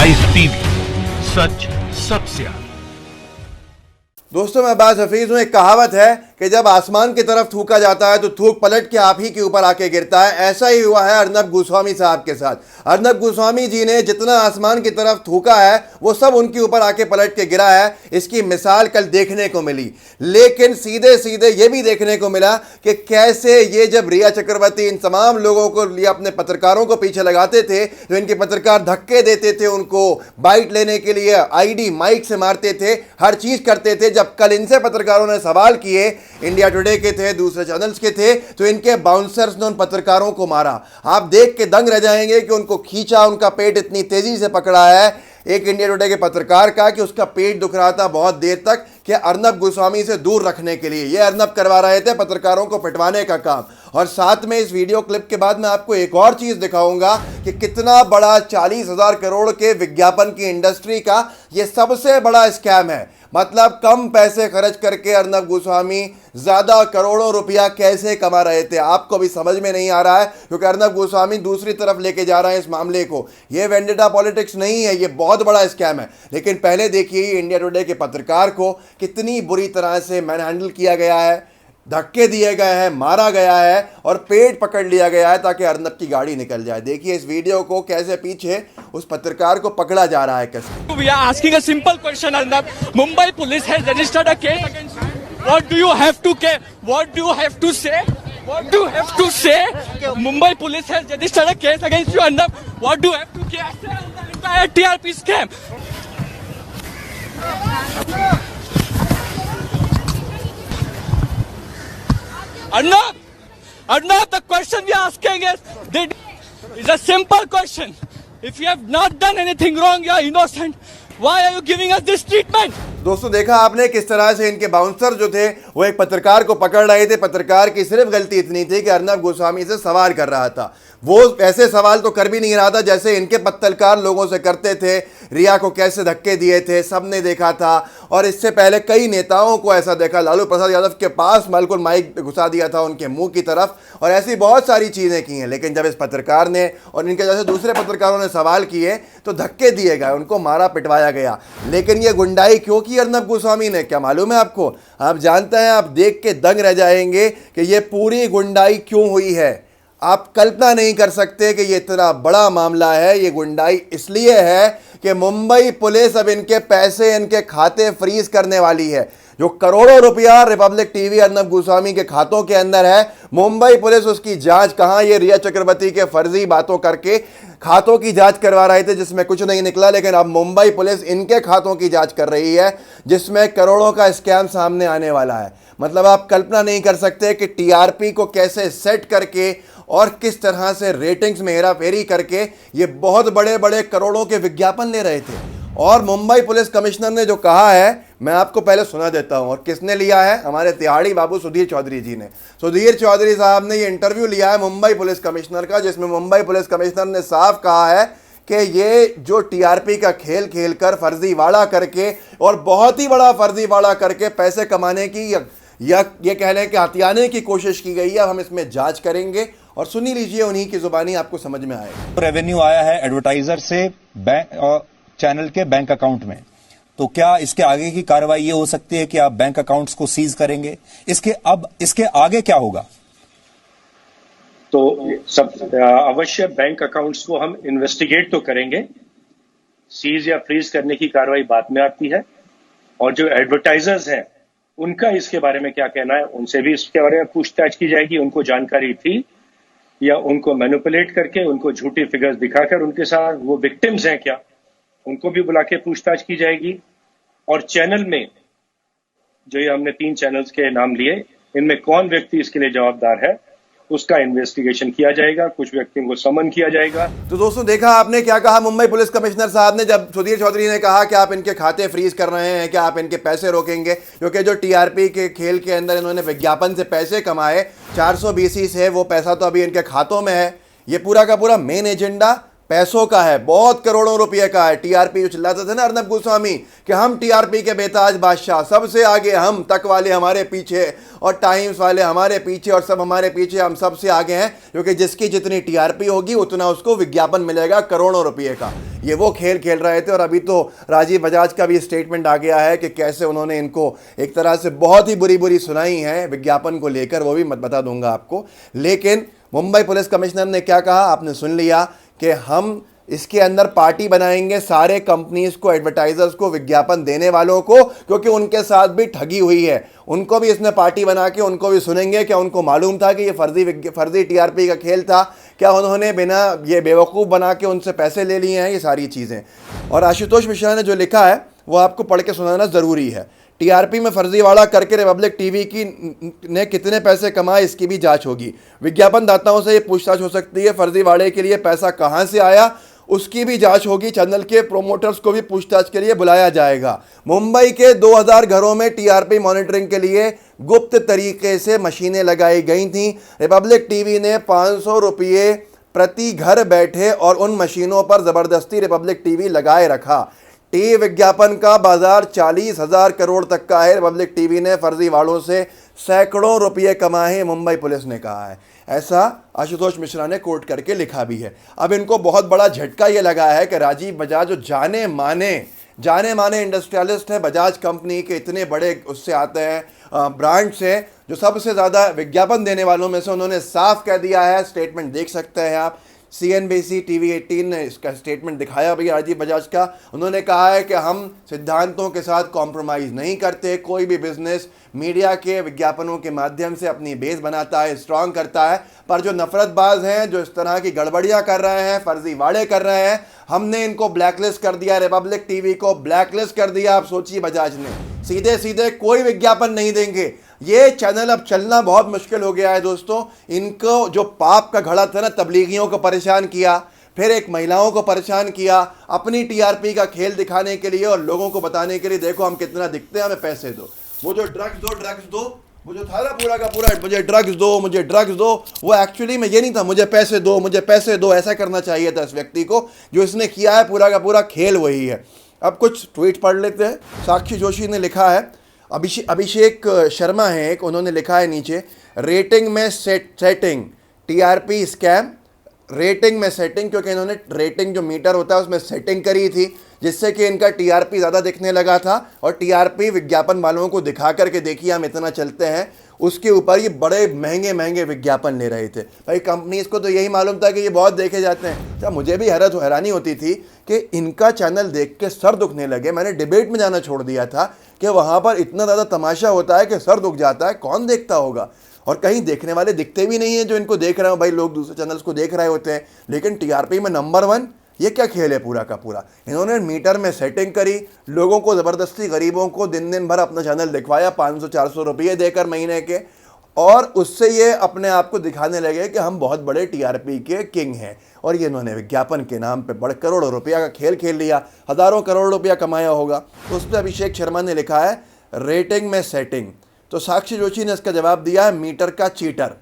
Live TV, सच सबसे आगे। दोस्तों मैं अब्बास हफीज हूं। एक कहावत है कि जब आसमान की तरफ थूका जाता है तो थूक पलट के आप ही के ऊपर आके गिरता है। ऐसा ही हुआ है अर्नब गोस्वामी साहब के साथ। अर्नब गोस्वामी जी ने जितना आसमान की तरफ थूका है वो सब उनके ऊपर आके पलट के गिरा है। इसकी मिसाल कल देखने को मिली, लेकिन सीधे सीधे ये भी देखने को मिला कि कैसे ये जब रिया चक्रवर्ती इन तमाम लोगों को लिए अपने पत्रकारों को पीछे लगाते थे तो इनके पत्रकार धक्के देते थे, उनको बाइट लेने के लिए आईडी माइक से मारते थे, हर चीज करते थे। जब कल इनसे पत्रकारों ने सवाल किए, इंडिया टुडे के थे, दूसरे चैनल्स के थे, तो इनके बाउंसर्स ने उन पत्रकारों को मारा। आप देख के दंग रह जाएंगे कि उनको खींचा, उनका पेट इतनी तेजी से पकड़ा है एक इंडिया टुडे के पत्रकार का कि उसका पेट दुख रहा था बहुत देर तक, कि अर्नब गोस्वामी से दूर रखने के लिए ये अर्नब करवा रहे थे पत्रकारों को पिटवाने का काम। और साथ में इस वीडियो क्लिप के बाद मैं आपको एक और चीज दिखाऊंगा कि कितना बड़ा 40,000 करोड़ के विज्ञापन की इंडस्ट्री का ये सबसे बड़ा स्कैम है। मतलब कम पैसे खर्च करके अर्नब गोस्वामी ज्यादा करोड़ों रुपया कैसे कमा रहे थे, आपको भी समझ में नहीं आ रहा है, क्योंकि अर्नब गोस्वामी दूसरी तरफ लेके जा रहे हैं इस मामले को। ये वेंडेटा पॉलिटिक्स नहीं है, ये बहुत बड़ा स्कैम है। लेकिन पहले देखिए इंडिया टुडे के पत्रकार को कितनी बुरी तरह से मैन हैंडल किया गया है, धक्के दिए गए हैं, मारा गया है और पेट पकड़ लिया गया है ताकि अर्नब की गाड़ी निकल जाए। देखिए इस वीडियो को कैसे पीछे उस पत्रकार को पकड़ा जा रहा है कैसे। We are asking a simple question, Arnab. Mumbai police has registered a case against you. What do you have to say? What do you have to say? What do you have to say? Mumbai police has registered a case against you, Arnab. What do you have to say on the entire TRP scam? Arnab, the question we are asking is a simple question. If you have not done anything wrong, you are innocent. Why are you giving us this treatment? दोस्तों देखा आपने किस तरह से इनके bouncer जो थे वो एक पत्रकार को पकड़ रहे थे। पत्रकार की सिर्फ गलती इतनी थी कि अर्नब गोस्वामी से सवाल कर रहा था। वो ऐसे सवाल तो कर भी नहीं रहा था जैसे इनके पत्रकार लोगों से करते थे। रिया को कैसे धक्के दिए थे सबने देखा था, और इससे पहले कई नेताओं को ऐसा देखा। लालू प्रसाद यादव के पास बिल्कुल माइक घुसा दिया था उनके मुंह की तरफ, और ऐसी बहुत सारी चीज़ें की हैं। लेकिन जब इस पत्रकार ने और इनके जैसे दूसरे पत्रकारों ने सवाल किए तो धक्के दिए गए, उनको मारा पिटवाया गया। लेकिन ये गुंडाई क्यों की अर्नब गोस्वामी ने, क्या मालूम है आपको? आप जानते हैं, आप देख के दंग रह जाएंगे कि ये पूरी गुंडाई क्यों हुई है। आप कल्पना नहीं कर सकते कि ये इतना बड़ा मामला है। ये गुंडाई इसलिए है कि मुंबई पुलिस अब इनके पैसे, इनके खाते फ्रीज करने वाली है। जो करोड़ों रुपया रिपब्लिक टीवी अर्नब गोस्वामी के खातों के अंदर है, मुंबई पुलिस उसकी जांच कहां, ये रिया चक्रवर्ती के फर्जी बातों करके खातों की जांच करवा रहे थे जिसमें कुछ नहीं निकला। लेकिन अब मुंबई पुलिस इनके खातों की जांच कर रही है जिसमें करोड़ों का स्कैम सामने आने वाला है। मतलब आप कल्पना नहीं कर सकते कि टीआरपी को कैसे सेट करके और किस तरह से रेटिंग्स में हेरा फेरी करके ये बहुत बड़े बड़े करोड़ों के विज्ञापन ले रहे थे। और मुंबई पुलिस कमिश्नर ने जो कहा है मैं आपको पहले सुना देता हूं। और किसने लिया है? हमारे तिहाड़ी बाबू सुधीर चौधरी जी ने। सुधीर चौधरी साहब ने ये इंटरव्यू लिया है मुंबई पुलिस कमिश्नर का, जिसमें मुंबई पुलिस कमिश्नर ने साफ कहा है कि ये जो टीआरपी का खेल खेलकर फर्जीवाड़ा करके और बहुत ही बड़ा फर्जीवाड़ा करके पैसे कमाने की या ये कह लें कि हथियाने की कोशिश की गई है। अब हम इसमें जांच करेंगे और सुनी लीजिए उन्हीं की जुबानी, आपको समझ में आएगा। रेवेन्यू आया है एडवर्टाइजर से बैंक चैनल के बैंक अकाउंट में, तो क्या इसके आगे की कार्रवाई ये हो सकती है कि आप बैंक अकाउंट्स को सीज करेंगे? इसके आगे क्या होगा? तो सब अवश्य बैंक अकाउंट्स को हम इन्वेस्टिगेट तो करेंगे। सीज या फ्रीज करने की कार्रवाई बाद में आती है। और जो एडवर्टाइजर्स हैं उनका इसके बारे में क्या कहना है, उनसे भी इसके बारे में पूछताछ की जाएगी। उनको जानकारी थी या उनको मैनिपुलेट करके, उनको झूठी फिगर्स दिखाकर उनके साथ वो विक्टिम्स हैं क्या, उनको भी बुला के पूछताछ की जाएगी। और चैनल में जो ये हमने 3 चैनल्स के नाम लिए, इनमें कौन व्यक्ति इसके लिए जवाबदार है उसका इन्वेस्टिगेशन किया जाएगा। कुछ व्यक्तियों को समन किया जाएगा। तो दोस्तों देखा आपने क्या कहा मुंबई पुलिस कमिश्नर साहब ने, जब सुधीर चौधरी ने कहा कि आप इनके खाते फ्रीज कर रहे हैं, कि आप इनके पैसे रोकेंगे, क्योंकि जो टीआरपी के खेल के अंदर इन्होंने विज्ञापन से पैसे कमाए 420 से, वो पैसा तो अभी इनके खातों में है। ये पूरा का पूरा मेन एजेंडा पैसों का है, बहुत करोड़ों रुपए का है। टीआरपी जो चिल्लाते थे ना अर्नब गोस्वामी कि हम टीआरपी के बेताज बादशाह, सबसे आगे हम, तक वाले हमारे पीछे और टाइम्स वाले हमारे पीछे और सब हमारे पीछे, हम सबसे आगे हैं, क्योंकि जिसकी जितनी टीआरपी होगी उतना उसको विज्ञापन मिलेगा करोड़ों रुपए का। ये वो खेल खेल रहे थे। और अभी तो राजीव बजाज का भी स्टेटमेंट आ गया है कि कैसे उन्होंने इनको एक तरह से बहुत ही बुरी बुरी सुनाई है विज्ञापन को लेकर, वो भी मत बता दूंगा आपको। लेकिन मुंबई पुलिस कमिश्नर ने क्या कहा आपने सुन लिया कि हम इसके अंदर पार्टी बनाएंगे सारे कंपनीज को, एडवर्टाइजर्स को, विज्ञापन देने वालों को, क्योंकि उनके साथ भी ठगी हुई है। उनको भी इसने पार्टी बना के उनको भी सुनेंगे। क्या उनको मालूम था कि ये फर्जी टीआरपी का खेल था? क्या उन्होंने बिना ये बेवकूफ़ बना के उनसे पैसे ले लिए हैं? ये सारी चीज़ें। और आशुतोष मिश्रा ने जो लिखा है वो आपको पढ़ के सुनाना ज़रूरी है। टीआरपी में फर्जीवाड़ा करके रिपब्लिक टीवी ने कितने पैसे कमाए इसकी भी जांच होगी। विज्ञापन दाताओं से ये पूछताछ हो सकती है, फर्जीवाड़े के लिए पैसा कहां से आया उसकी भी जांच होगी। चैनल के प्रोमोटर्स को भी पूछताछ के लिए बुलाया जाएगा। मुंबई के 2000 घरों में टीआरपी मॉनिटरिंग के लिए गुप्त तरीके से मशीनें लगाई गई थीं। रिपब्लिक टीवी ने 500 रुपये प्रति घर बैठे और उन मशीनों पर जबरदस्ती रिपब्लिक टीवी लगाए रखा। टीवी विज्ञापन का बाजार 40,000 करोड़ तक का है। रिपब्लिक टीवी ने फर्जीवाड़ों से सैकड़ों रुपये कमाए, मुंबई पुलिस ने कहा है। ऐसा आशुतोष मिश्रा ने कोट करके लिखा भी है। अब इनको बहुत बड़ा झटका ये लगा है कि राजीव बजाज जो जाने माने इंडस्ट्रियलिस्ट है, बजाज कंपनी के इतने बड़े उससे आते हैं ब्रांड से, जो सबसे ज़्यादा विज्ञापन देने वालों में से, उन्होंने साफ कह दिया है। स्टेटमेंट देख सकते हैं आप, CNBC TV 18 ने इसका स्टेटमेंट दिखाया भैया राजीव बजाज का। उन्होंने कहा है कि हम सिद्धांतों के साथ कॉम्प्रोमाइज़ नहीं करते। कोई भी बिजनेस मीडिया के विज्ञापनों के माध्यम से अपनी बेस बनाता है, स्ट्रांग करता है, पर जो नफरतबाज हैं, जो इस तरह की गड़बड़ियां कर रहे हैं, फर्जीवाड़े कर रहे हैं, हमने इनको ब्लैकलिस्ट कर दिया। रिपब्लिक टीवी को ब्लैकलिस्ट कर दिया। आप सोचिए, बजाज ने सीधे सीधे कोई विज्ञापन नहीं देंगे। ये चैनल अब चलना बहुत मुश्किल हो गया है दोस्तों। इनको जो पाप का घड़ा था ना, तबलीगियों को परेशान किया, फिर एक महिलाओं को परेशान किया, अपनी टीआरपी का खेल दिखाने के लिए और लोगों को बताने के लिए देखो हम कितना दिखते हैं, हमें पैसे दो। वो जो ड्रग्स दो, वो जो था ना पूरा का पूरा, मुझे ड्रग्स दो, वो एक्चुअली में ये नहीं था, मुझे पैसे दो, ऐसा करना चाहिए था इस व्यक्ति को। जो इसने किया है पूरा का पूरा खेल वही है। अब कुछ ट्वीट पढ़ लेते हैं। साक्षी जोशी ने लिखा है, अभिषेक शर्मा है एक, उन्होंने लिखा है नीचे, रेटिंग में सेटिंग, टीआरपी स्कैम, रेटिंग में सेटिंग, क्योंकि इन्होंने रेटिंग जो मीटर होता है उसमें सेटिंग करी थी, जिससे कि इनका टीआरपी ज़्यादा दिखने लगा था। और टीआरपी विज्ञापन वालों को दिखा करके देखिए हम इतना चलते हैं, उसके ऊपर ये बड़े महंगे विज्ञापन ले रहे थे। भाई कंपनीज को तो यही मालूम था कि ये बहुत देखे जाते हैं। अच्छा, मुझे भी हैरानी होती थी कि इनका चैनल देख के सर दुखने लगे। मैंने डिबेट में जाना छोड़ दिया था कि वहाँ पर इतना ज़्यादा तमाशा होता है कि सर दुख जाता है, कौन देखता होगा। और कहीं देखने वाले दिखते भी नहीं हैं जो इनको देख रहे हो। भाई लोग दूसरे चैनल्स को देख रहे होते हैं, लेकिन टीआरपी में नंबर 1। ये क्या खेल है पूरा का पूरा? इन्होंने मीटर में सेटिंग करी, लोगों को ज़बरदस्ती, गरीबों को दिन भर अपना चैनल दिखवाया 500-400 रुपये देकर महीने के, और उससे ये अपने आप को दिखाने लगे कि हम बहुत बड़े टीआरपी के किंग हैं। और ये इन्होंने विज्ञापन के नाम पे बड़े करोड़ों रुपया का खेल खेल लिया, हज़ारों करोड़ रुपया कमाया होगा। तो उस पर अभिषेक शर्मा ने लिखा है रेटिंग में सेटिंग। तो साक्षी जोशी ने इसका जवाब दिया है मीटर का चीटर।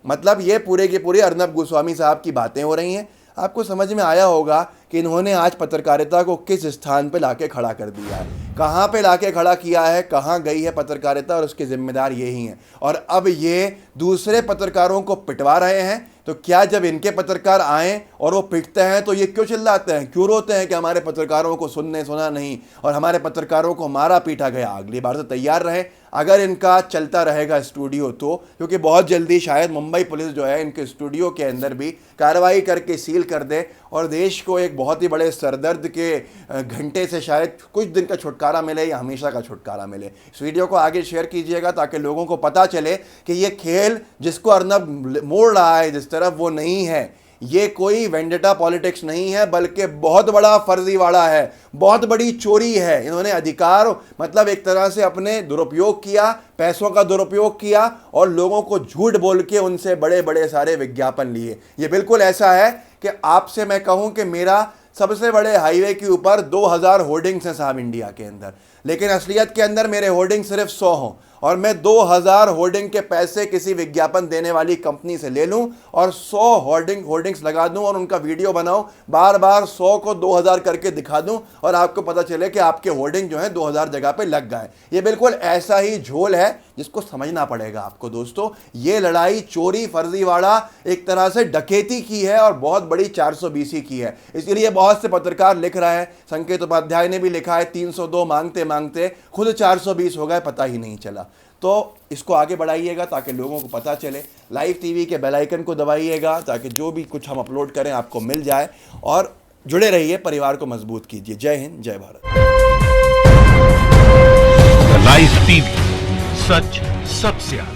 मतलब ये पूरे के पूरे अर्नब गोस्वामी साहब की बातें हो रही हैं। आपको समझ में आया होगा कि इन्होंने आज पत्रकारिता को किस स्थान पे लाके खड़ा कर दिया है, कहाँ पे लाके खड़ा किया है, कहाँ गई है पत्रकारिता, और उसके जिम्मेदार यही हैं। और अब ये दूसरे पत्रकारों को पिटवा रहे हैं। तो क्या जब इनके पत्रकार आएँ और वो पिटते हैं तो ये क्यों चिल्लाते हैं, क्यों रोते हैं कि हमारे पत्रकारों को सुना नहीं और हमारे पत्रकारों को मारा पीटा गया? अगली बार से तैयार रहें अगर इनका चलता रहेगा स्टूडियो तो, क्योंकि बहुत जल्दी शायद मुंबई पुलिस जो है इनके स्टूडियो के अंदर भी कार्रवाई करके सील कर दे और देश को एक बहुत ही बड़े सरदर्द के घंटे से शायद कुछ दिन का छुटकारा मिले या हमेशा का छुटकारा मिले। इस वीडियो को आगे शेयर कीजिएगा ताकि लोगों को पता चले कि ये खेल जिसको अर्नब मोड़ रहा है जिस तरफ, वो नहीं है, ये कोई वेंडेटा पॉलिटिक्स नहीं है, बल्कि बहुत बड़ा फर्जीवाड़ा है, बहुत बड़ी चोरी है। इन्होंने अधिकार मतलब एक तरह से अपने दुरुपयोग किया, पैसों का दुरुपयोग किया और लोगों को झूठ बोल के उनसे बड़े बड़े सारे विज्ञापन लिए। ये बिल्कुल ऐसा है कि आपसे मैं कहूं कि मेरा सबसे बड़े हाईवे के ऊपर 2000 होर्डिंग्स हैं साहब इंडिया के अंदर, लेकिन असलियत के अंदर मेरे होर्डिंग सिर्फ 100 हों और मैं 2000 होर्डिंग के पैसे किसी विज्ञापन देने वाली कंपनी से ले लूं और 100 होर्डिंग्स लगा दूं और उनका वीडियो बनाऊं, बार बार 100 को 2000 करके दिखा दूं और आपको पता चले कि आपके होर्डिंग जो है 2000 जगह पे लग गए। ये बिल्कुल ऐसा ही झोल है जिसको समझना पड़ेगा आपको दोस्तों। ये लड़ाई चोरी फर्जीवाड़ा एक तरह से डकैती की है और बहुत बड़ी 420 की है। इसलिए बहुत से पत्रकार लिख रहे हैं, संकेत उपाध्याय ने भी लिखा है 302 मांगते मांगते खुद 420 हो गए, पता ही नहीं चला। तो इसको आगे बढ़ाइएगा ताकि लोगों को पता चले। लाइव टीवी के बेल आइकन को दबाइएगा ताकि जो भी कुछ हम अपलोड करें आपको मिल जाए और जुड़े रहिए, परिवार को मजबूत कीजिए। जय हिंद, जय भारत। लाइव टीवी, सच सबसे आगे।